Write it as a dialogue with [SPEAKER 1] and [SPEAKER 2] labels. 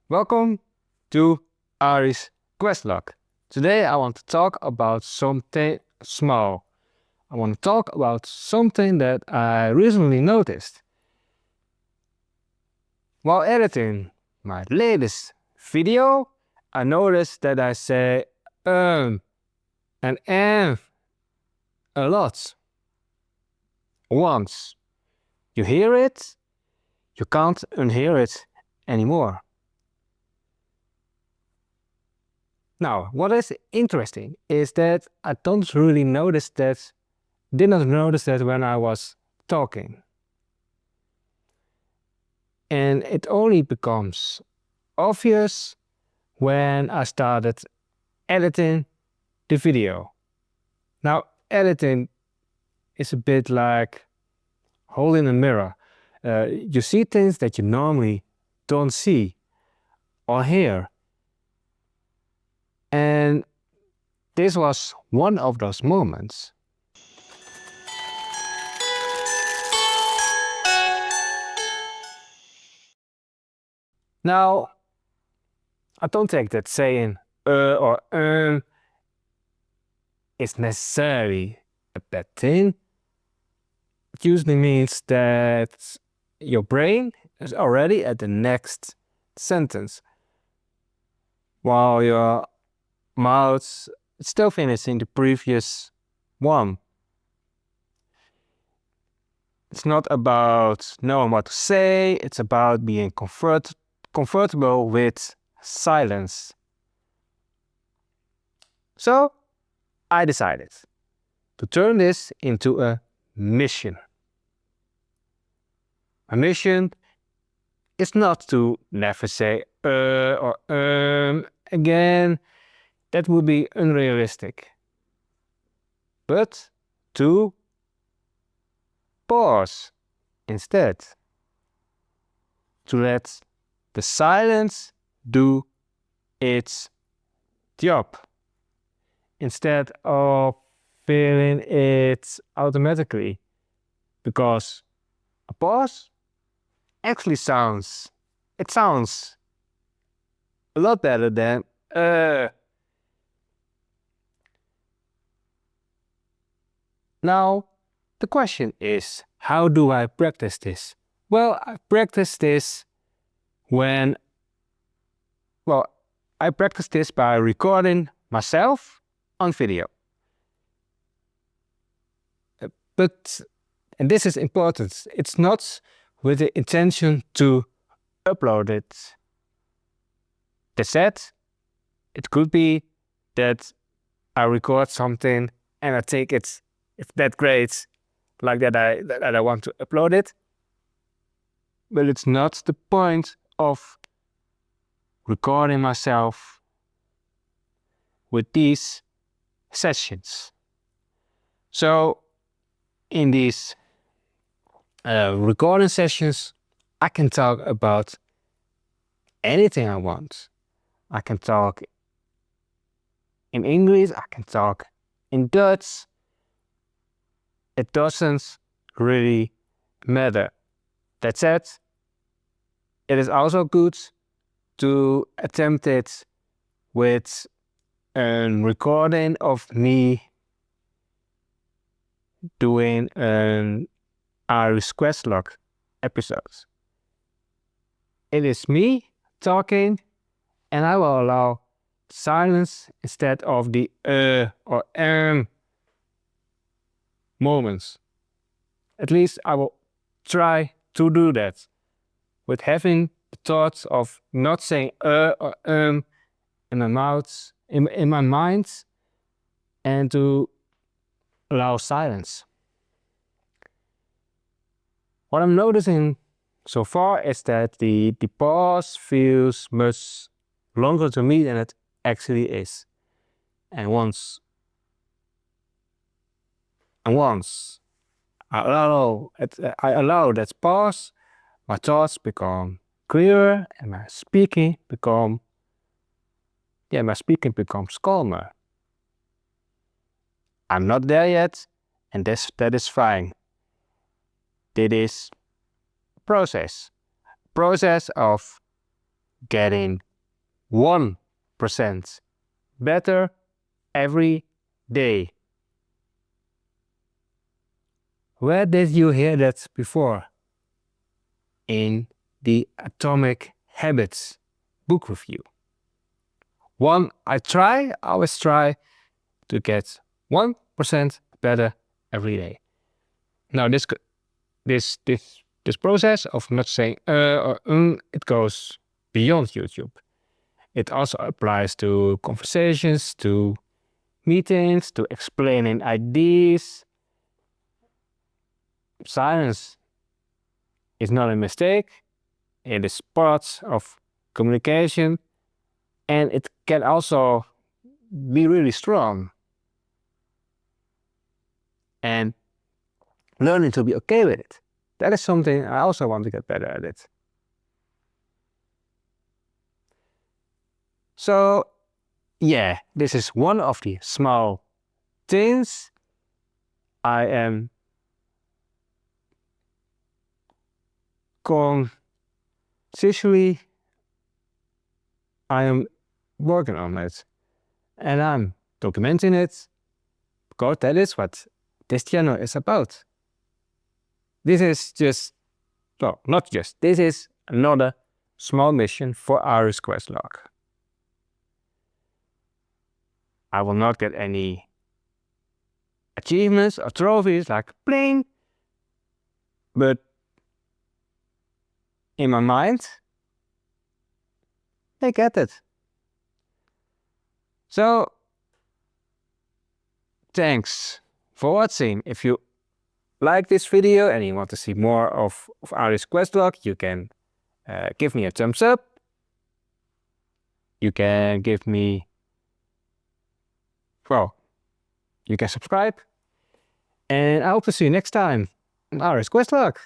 [SPEAKER 1] Welcome to Ari's Quest Log. Today I want to talk about something small. I want to talk about something that I recently noticed. While editing my latest video, I noticed that I say and a lot. Once you hear it, you can't unhear it anymore. Now, what is interesting is that I did not notice that when I was talking. And it only becomes obvious when I started editing the video. Now, editing is a bit like holding a mirror. You see things that you normally don't see or hear. And this was one of those moments. Now, I don't think that saying or is necessarily a bad thing. It usually means that your brain is already at the next sentence, while your mouth is still finishing the previous one. It's not about knowing what to say, it's about being comfortable with silence. So I decided to turn this into a mission. My mission is not to never say or again. That would be unrealistic. But to pause instead. To let the silence do its job instead of feeling it automatically. Because a pause actually sounds a lot better than Now, the question is, how do I practice this? Well, I practice this by recording myself on video. And this is important, it's not with the intention to upload it. That said, it could be that I record something and I think it's that great, like that I want to upload it. But it's not the point of recording myself with these sessions. So in these recording sessions, I can talk about anything I want. I can talk in English, I can talk in Dutch. It doesn't really matter. That said, it is also good to attempt it with a recording of me doing an Ari Quest Log episode. It is me talking, and I will allow silence instead of the or moments. At least I will try to do that with having the thoughts of not saying or in my mouth, in my mind, and to allow silence. What I'm noticing so far is that the pause feels much longer to me than it actually is. And once I allow that pause, my thoughts become clearer and my speaking becomes calmer. I'm not there yet, and that is fine. It is a process of getting 1% better every day. Where did you hear that before? In the Atomic Habits book review. I always try to get 1% better every day. Now this process of not saying or it goes beyond YouTube. It also applies to conversations, to meetings, to explaining ideas. Silence is not a mistake. It is part of communication, and it can also be really strong. And learning to be okay with it. That is something I also want to get better at it. So yeah, this is one of the small things I am consciously working on it. And I'm documenting it because that is what this channel is about. This is just, well, not just, this is another small mission for Ari Quest Log. I will not get any achievements or trophies like bling, but in my mind, I get it. So, thanks for watching. If you like this video and you want to see more of Ari Quest Log, you can give me a thumbs up. You can give me, well, you can subscribe. And I hope to see you next time on Ari Quest Log.